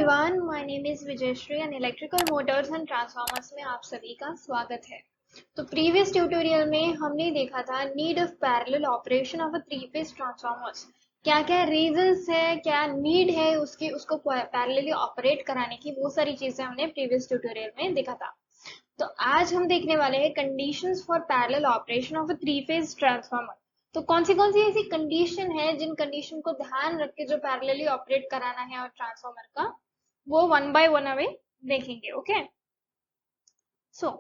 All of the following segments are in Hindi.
Everyone, my name is Vijayshree and electrical motors and transformers में आप सभी का स्वागत है। तो प्रीवियस ट्यूटोरियल में हमने देखा था need of parallel operation of a three phase transformers. क्या क्या रीजंस है, क्या नीड है उसको पैरेलली ऑपरेट कराने की, वो सारी चीजें हमने प्रीवियस ट्यूटोरियल में देखा था। तो आज हम देखने वाले हैं conditions for parallel operation of a three phase transformer. तो कौन सी ऐसी कंडीशन है जिन कंडीशन को ध्यान रख के जो पैरेलली ऑपरेट कराना है और ट्रांसफार्मर का, वो वन बाय वन हमें देखेंगे। Okay, so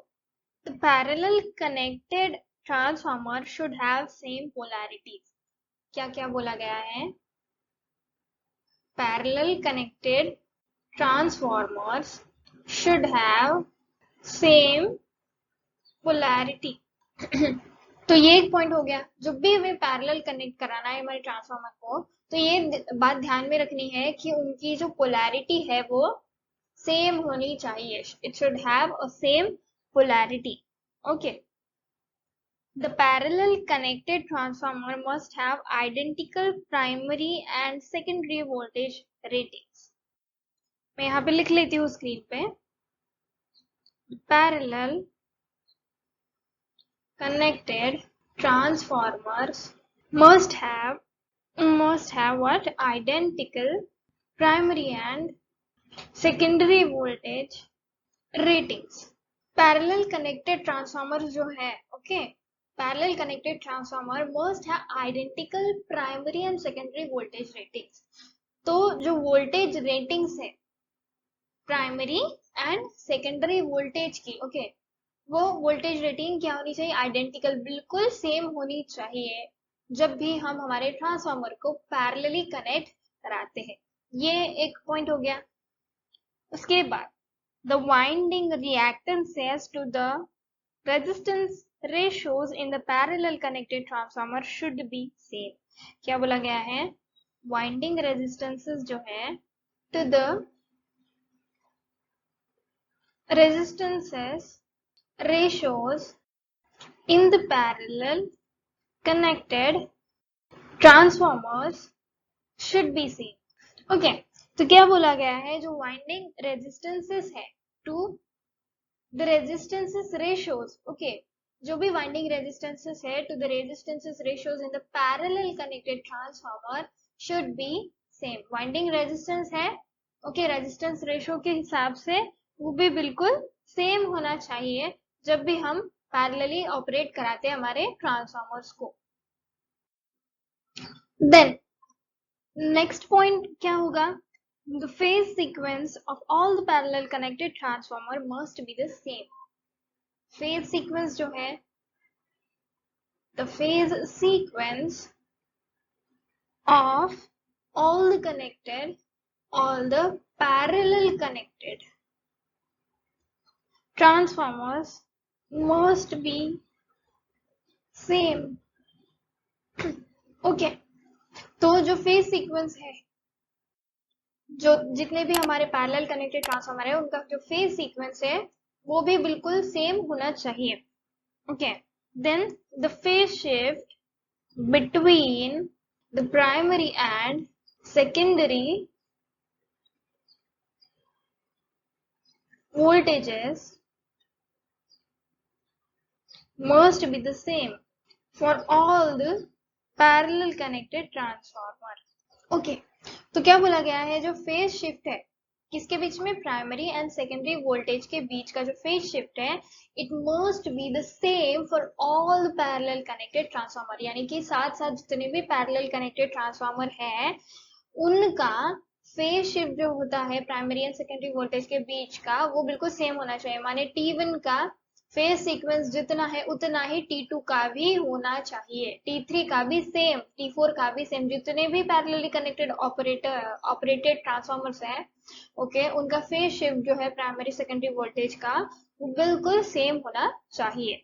the parallel connected transformer should have same polarities. क्या क्या बोला गया है? Parallel connected transformers should have same polarity. तो ये एक पॉइंट हो गया। जब भी हमें पैरेलल कनेक्ट कराना है हमारे ट्रांसफार्मर को, तो ये बात ध्यान में रखनी है कि उनकी जो पोलैरिटी है वो सेम होनी चाहिए। It should have a same polarity. Okay, the parallel connected transformer must have identical primary and secondary voltage ratings. मैं यहाँ पे लिख लेती हूँ स्क्रीन पे। Parallel connected transformers must have what? Identical primary and secondary voltage ratings. Parallel connected transformer जो है, okay, parallel connected transformer must have identical primary and secondary voltage ratings. तो जो voltage ratings है प्राइमरी एंड सेकेंडरी वोल्टेज की, ओके, वो वोल्टेज रेटिंग क्या होनी चाहिए? आइडेंटिकल, बिल्कुल सेम होनी चाहिए जब भी हम हमारे ट्रांसफार्मर को पैरेलली कनेक्ट कराते हैं। ये एक पॉइंट हो गया। उसके बाद the winding reactances to the resistance ratios in the parallel connected transformer should be same. क्या बोला गया है? वाइंडिंग रेजिस्टेंसेस जो है to the resistances ratios in the parallel connected transformers should be seen. Okay, तो क्या बोला गया है? जो वाइंडिंग रेजिस्टेंसेस है to the resistances ratios, okay, जो भी वाइंडिंग रेजिस्टेंसेस है to the resistances ratios in the parallel connected transformer should be same. Winding resistance है, ओके, रेजिस्टेंस रेशियो के हिसाब से वो भी बिल्कुल सेम होना चाहिए जब भी हम पैरेलली ऑपरेट कराते हैं हमारे ट्रांसफार्मर्स को। देन नेक्स्ट पॉइंट क्या होगा? The phase sequence of all the parallel connected transformer must be the same. Phase sequence जो है, the phase sequence of all the parallel connected transformers must be same. Okay, तो जो फेज सीक्वेंस है, जो जितने भी हमारे पैरेलल कनेक्टेड ट्रांसफार्मर है, उनका जो फेज सीक्वेंस है वो भी बिल्कुल सेम होना चाहिए। Okay, then the phase shift between the primary and secondary voltages must be the same for all the parallel connected transformer. Okay, तो क्या बोला गया है? जो फेज शिफ्ट है किसके बीच में? प्राइमरी एंड सेकेंडरी वोल्टेज के बीच का जो फेज शिफ्ट है, it must be the same for all parallel connected transformer. यानी कि साथ साथ जितने भी पैरेलल कनेक्टेड ट्रांसफार्मर है, उनका फेज शिफ्ट जो होता है प्राइमरी एंड सेकेंडरी वोल्टेज के बीच का, वो बिल्कुल सेम होना चाहिए। माने T1 का फेज सीक्वेंस जितना है उतना ही T2 का भी होना चाहिए, T3 का भी सेम, T4 का भी सेम। जितने भी पैरेलली कनेक्टेड ऑपरेटेड ट्रांसफार्मर्स हैं, ओके, उनका फेज शिफ्ट जो है प्राइमरी सेकेंडरी वोल्टेज का, वो बिल्कुल सेम होना चाहिए।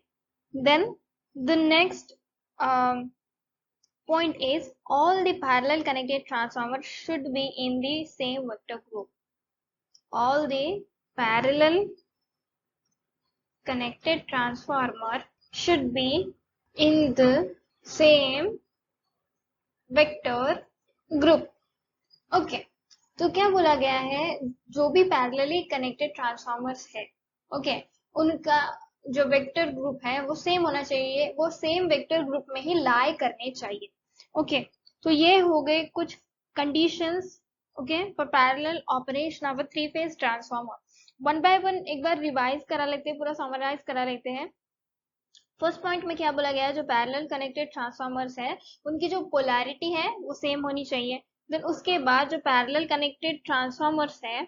Then the next point is all the parallel connected transformers should be in the same vector group. All the parallel connected transformer should be in the same vector group. Okay, तो क्या बोला गया है, जो भी पैरेलली कनेक्टेड ट्रांसफार्मर्स है, ओके, उनका जो वेक्टर ग्रुप है वो सेम होना चाहिए, वो सेम वेक्टर ग्रुप में ही लाई करने चाहिए। ओके, तो ये हो गए कुछ conditions, okay, for parallel operation of a three phase transformer. One by one एक बार रिवाइज करा लेते हैं, पूरा समराइज करा लेते हैं। फर्स्ट पॉइंट में क्या बोला गया है, जो पैरेलल कनेक्टेड ट्रांसफार्मर्स है उनकी जो पोलैरिटी है वो सेम होनी चाहिए। देन उसके बाद जो पैरेलल कनेक्टेड ट्रांसफार्मर्स है,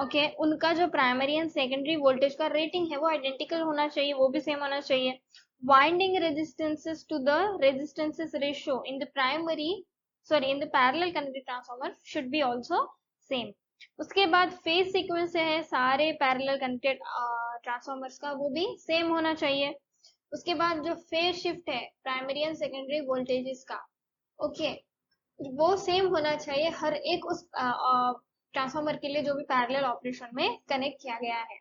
ओके, उनका जो प्राइमरी एंड सेकेंडरी वोल्टेज का रेटिंग है वो आइडेंटिकल होना चाहिए, वो भी सेम होना चाहिए। Winding resistances to the resistances ratio in the primary, sorry, in the parallel connected transformer should be also same. उसके बाद फेज सीक्वेंस है सारे पैरेलल कनेक्टेड ट्रांसफार्मर्स का, वो भी सेम होना चाहिए। उसके बाद जो फेज शिफ्ट है प्राइमरी एंड सेकेंडरी वोल्टेजेस का, ओके, वो सेम होना चाहिए हर एक उस ट्रांसफार्मर के लिए जो भी पैरेलल ऑपरेशन में कनेक्ट किया गया है।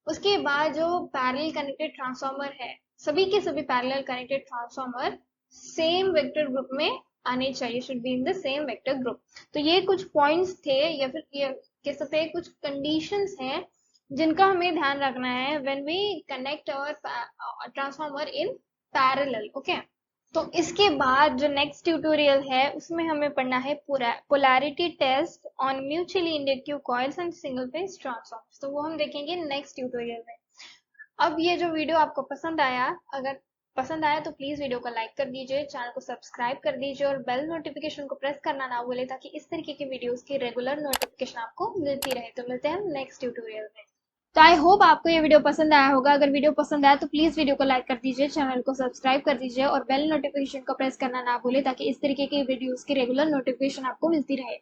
उसके बाद जो पैरेलल कनेक्टेड ट्रांसफार्मर है, सभी के सभी parallel connected transformer same vector group में आने चाहिए, should be in the same vector group. तो ये कुछ पॉइंट्स थे, या फिर ये कह सकते हैं कुछ कंडीशंस हैं जिनका हमें ध्यान रखना है when we connect our transformer in parallel. Okay, तो इसके बाद जो नेक्स्ट ट्यूटोरियल है उसमें हमें पढ़ना है polarity test on mutually inductive coils and single phase transformers, तो वो हम देखेंगे नेक्स्ट ट्यूटोरियल में। अब ये जो वीडियो आपको पसंद आया, अगर पसंद आया तो प्लीज वीडियो को लाइक कर दीजिए, चैनल को सब्सक्राइब कर दीजिए और बेल नोटिफिकेशन को प्रेस करना ना भूले, ताकि इस तरीके की वीडियोस की रेगुलर नोटिफिकेशन आपको मिलती रहे। तो मिलते हैं नेक्स्ट ट्यूटोरियल में। तो आई होप आपको ये वीडियो पसंद आया होगा। अगर वीडियो पसंद आया तो प्लीज वीडियो को लाइक कर दीजिए, चैनल को सब्सक्राइब कर दीजिए और बेल नोटिफिकेशन को प्रेस करना ना भूले, ताकि इस तरीके की वीडियोस की रेगुलर नोटिफिकेशन आपको मिलती रहे।